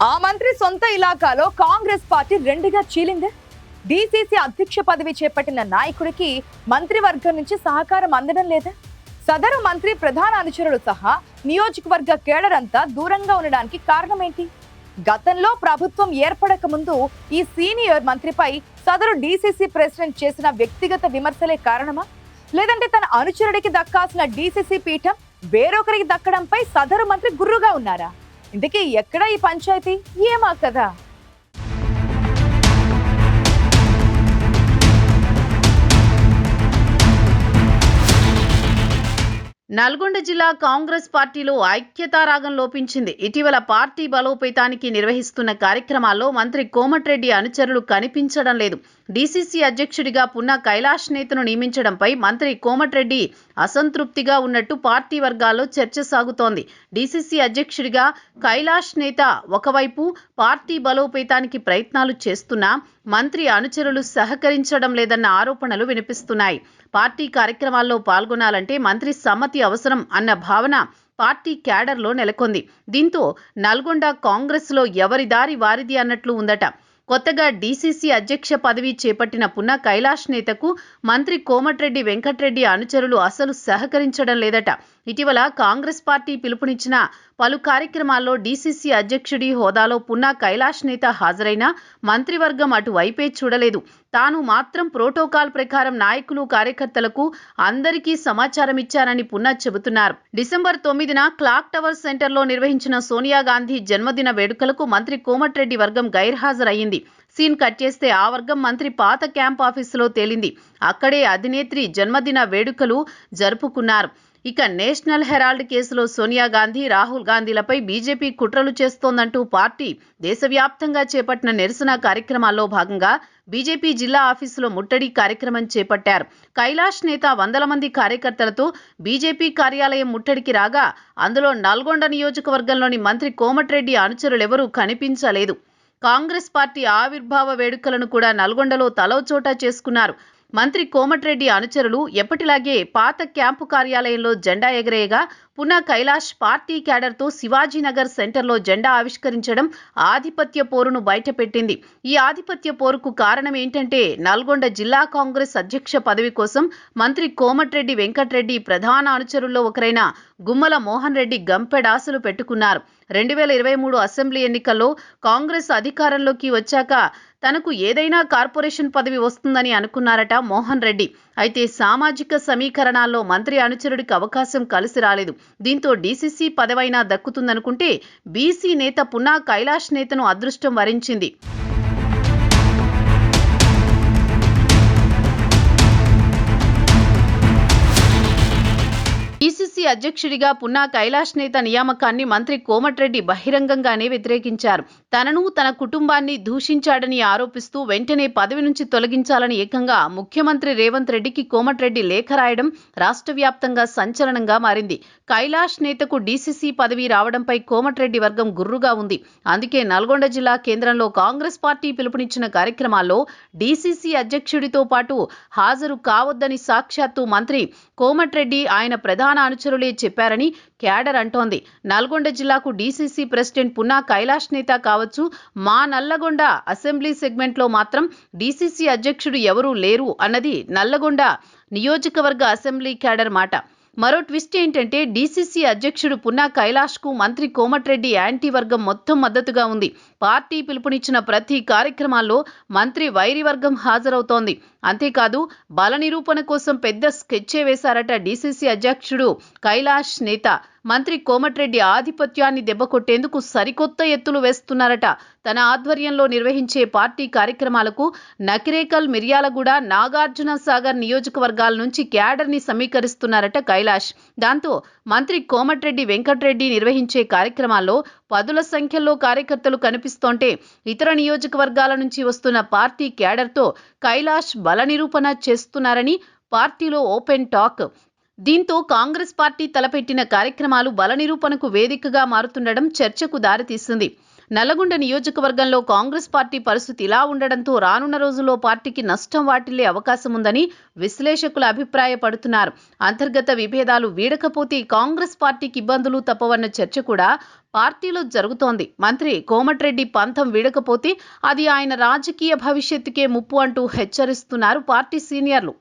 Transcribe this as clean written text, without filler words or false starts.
ఆ మంత్రి సొంత ఇలాకాలో కాంగ్రెస్ పార్టీ రెండుగా చీలిందే. డీసీసీ అధ్యక్ష పదవి చేపట్టిన నాయకుడికి మంత్రివర్గం నుంచి సహకారం అందడం లేదా? సదరు మంత్రి ప్రధాన అనుచరులు సహా నియోజకవర్గ కేడర్ అంతా దూరంగా ఉండడానికి కారణం ఏంటి? గతంలో ప్రభుత్వం ఏర్పడక ముందు ఈ సీనియర్ మంత్రిపై సదరు డీసీసీ ప్రెసిడెంట్ చేసిన వ్యక్తిగత విమర్శలే కారణమా? లేదంటే తన అనుచరుడికి దక్కాల్సిన డీసీసీ పీఠం వేరొకరికి దక్కడంపై సదరు మంత్రి గుర్రుగా ఉన్నారా? ఇందుకే ఎక్కడ ఈ పంచాయతీ ఏమా కదా? నల్గొండ జిల్లా కాంగ్రెస్ పార్టీలో ఐక్యతారాగం లోపించింది. ఇటీవల పార్టీ బలోపేతానికి నిర్వహిస్తున్న కార్యక్రమాల్లో మంత్రి కోమటిరెడ్డి అనుచరులు కనిపించడం లేదు. డీసీసీ అధ్యక్షుడిగా పున్నా కైలాష్ నేతను నియమించడంపై మంత్రి కోమటిరెడ్డి అసంతృప్తిగా ఉన్నట్టు పార్టీ వర్గాల్లో చర్చ సాగుతోంది. డీసీసీ అధ్యక్షుడిగా కైలాష్ నేత ఒకవైపు పార్టీ బలోపేతానికి ప్రయత్నాలు చేస్తున్నా మంత్రి అనుచరులు సహకరించడం లేదన్న ఆరోపణలు వినిపిస్తున్నాయి. పార్టీ కార్యక్రమాల్లో పాల్గొనాలంటే మంత్రి సమ్మతి అవసరం అన్న భావన పార్టీ క్యాడర్లో నెలకొంది. దీంతో నల్గొండ కాంగ్రెస్లో ఎవరి దారి వారిది అన్నట్లు ఉందట. కొత్తగా డీసీసీ అధ్యక్ష పదవి చేపట్టిన పున్నా కైలాష్ నేతకు మంత్రి కోమటిరెడ్డి వెంకటరెడ్డి అనుచరులు అసలు సహకరించడం లేదట. ఇటీవల కాంగ్రెస్ పార్టీ పిలుపునిచ్చిన పలు కార్యక్రమాల్లో డీసీసీ అధ్యక్షుడి హోదాలో పున్నా కైలాష్ నేత హాజరైనా మంత్రివర్గం అటువైపే చూడలేదు. తాను మాత్రం ప్రోటోకాల్ ప్రకారం నాయకులు కార్యకర్తలకు అందరికీ సమాచారం ఇచ్చారని పున్నా చెబుతున్నారు. డిసెంబర్ 9న క్లాక్ టవర్ సెంటర్లో నిర్వహించిన సోనియా గాంధీ జన్మదిన వేడుకలకు మంత్రి కోమటిరెడ్డి వర్గం గైర్హాజరయ్యింది. సీన్ కట్ చేస్తే ఆ వర్గం మంత్రి పాత క్యాంప్ ఆఫీసులో తేలింది. అక్కడే అధినేత్రి జన్మదిన వేడుకలు జరుపుకున్నారు. ఇక నేషనల్ హెరాల్డ్ కేసులో సోనియా గాంధీ, రాహుల్ గాంధీలపై బీజేపీ కుట్రలు చేస్తోందంటూ పార్టీ దేశవ్యాప్తంగా చేపట్టిన నిరసన కార్యక్రమాల్లో భాగంగా బీజేపీ జిల్లా ఆఫీసులో ముట్టడి కార్యక్రమం చేపట్టారు. కైలాష్ నేత వందల మంది కార్యకర్తలతో బీజేపీ కార్యాలయం ముట్టడికి రాగా అందులో నల్గొండ నియోజకవర్గంలోని మంత్రి కోమటిరెడ్డి అనుచరులెవరూ కనిపించలేదు. కాంగ్రెస్ పార్టీ ఆవిర్భావ వేడుకలను కూడా నల్గొండలో తలోచోటా చేసుకున్నారు. మంత్రి కోమటిరెడ్డి అనుచరులు ఎప్పటిలాగే పాత క్యాంపు కార్యాలయంలో జెండా ఎగరేయగా పున్నా కైలాష్ పార్టీ క్యాడర్తో శివాజీనగర్ సెంటర్లో జెండా ఆవిష్కరించడం ఆధిపత్య పోరును బయటపెట్టింది. ఈ ఆధిపత్య పోరుకు కారణం ఏంటంటే నల్గొండ జిల్లా కాంగ్రెస్ అధ్యక్ష పదవి కోసం మంత్రి కోమటిరెడ్డి వెంకటరెడ్డి ప్రధాన అనుచరుల్లో ఒకరైన గుమ్మల మోహన్ రెడ్డి గంపెడాసులు పెట్టుకున్నారు. 2023 అసెంబ్లీ ఎన్నికల్లో కాంగ్రెస్ అధికారంలోకి వచ్చాక తనకు ఏదైనా కార్పొరేషన్ పదవి వస్తుందని అనుకున్నారట మోహన్ రెడ్డి. అయితే సామాజిక సమీకరణాల్లో మంత్రి అనుచరుడికి అవకాశం కలిసి రాలేదు. దీంతో డీసీసీ పదవైనా దక్కుతుందనుకుంటే బీసీ నేత పున్నా కైలాష్ నేతను అదృష్టం వరించింది. డీసీసీ అధ్యక్షుడిగా పున్నా కైలాష్ నేత నియామకాన్ని మంత్రి కోమటిరెడ్డి బహిరంగంగానే వ్యతిరేకించారు. తనను తన కుటుంబాన్ని దూషించాడని ఆరోపిస్తూ వెంటనే పదవి నుంచి తొలగించాలని ఏకంగా ముఖ్యమంత్రి రేవంత్ రెడ్డికి కోమటిరెడ్డి లేఖ రాయడం రాష్ట్ర వ్యాప్తంగా సంచలనంగా మారింది. కైలాష్ నేతకు డీసీసీ పదవి రావడంపై కోమటిరెడ్డి వర్గం గుర్రుగా ఉంది. అందుకే నల్గొండ జిల్లా కేంద్రంలో కాంగ్రెస్ పార్టీ పిలుపునిచ్చిన కార్యక్రమాల్లో డీసీసీ అధ్యక్షుడితో పాటు హాజరు కావద్దని సాక్షాత్తు మంత్రి కోమటిరెడ్డి ఆయన ప్రధాన అనుచరులే చెప్పారని క్యాడర్ అంటోంది. నల్గొండ జిల్లాకు డీసీసీ ప్రెసిడెంట్ పున్నా కైలాష్ నేత కావచ్చు, మా నల్లగొండ అసెంబ్లీ సెగ్మెంట్లో మాత్రం డీసీసీ అధ్యక్షుడు ఎవరూ లేరు అన్నది నల్లగొండ నియోజకవర్గ అసెంబ్లీ క్యాడర్ మాట. మరో ట్విస్ట్ ఏంటంటే డీసీసీ అధ్యక్షుడు పున్నా కైలాష్కు మంత్రి కోమటిరెడ్డి యాంటీ వర్గం మొత్తం మద్దతుగా ఉంది. పార్టీ పిలుపునిచ్చిన ప్రతి కార్యక్రమాల్లో మంత్రి వైరి వర్గం హాజరవుతోంది. అంతేకాదు బల నిరూపణ కోసం పెద్ద స్కెచ్చే వేశారట డీసీసీ అధ్యక్షుడు కైలాష్ నేత. మంత్రి కోమటిరెడ్డి ఆధిపత్యాన్ని దెబ్బకొట్టేందుకు సరికొత్త ఎత్తులు వేస్తున్నారట. తన ఆధ్వర్యంలో నిర్వహించే పార్టీ కార్యక్రమాలకు నకిరేకల్, మిర్యాలగూడ, నాగార్జున సాగర్ నియోజకవర్గాల నుంచి క్యాడర్ని సమీకరిస్తున్నారట కైలాష్. దాంతో మంత్రి కోమటిరెడ్డి వెంకటరెడ్డి నిర్వహించే కార్యక్రమాల్లో పదుల సంఖ్యలో కార్యకర్తలు కనిపిస్తోంటే ఇతర నియోజకవర్గాల నుంచి వస్తున్న పార్టీ క్యాడర్తో కైలాష్ బల నిరూపణ చేస్తున్నారని పార్టీలో ఓపెన్ టాక్. దీంతో కాంగ్రెస్ పార్టీ తలపెట్టిన కార్యక్రమాలు బల నిరూపణకు వేదికగా మారుతుండడం చర్చకు దారితీస్తుంది. నల్లగొండ నియోజకవర్గంలో కాంగ్రెస్ పార్టీ పరిస్థితి ఇలా ఉండడంతో రానున్న రోజుల్లో పార్టీకి నష్టం వాటిల్లే అవకాశం ఉందని విశ్లేషకులు అభిప్రాయపడుతున్నారు. అంతర్గత విభేదాలు వీడకపోతే కాంగ్రెస్ పార్టీకి ఇబ్బందులు తప్పవన్న చర్చ కూడా పార్టీలో జరుగుతోంది. మంత్రి కోమటిరెడ్డి పంతం వీడకపోతే అది ఆయన రాజకీయ భవిష్యత్తుకే ముప్పు అంటూ హెచ్చరిస్తున్నారు పార్టీ సీనియర్లు.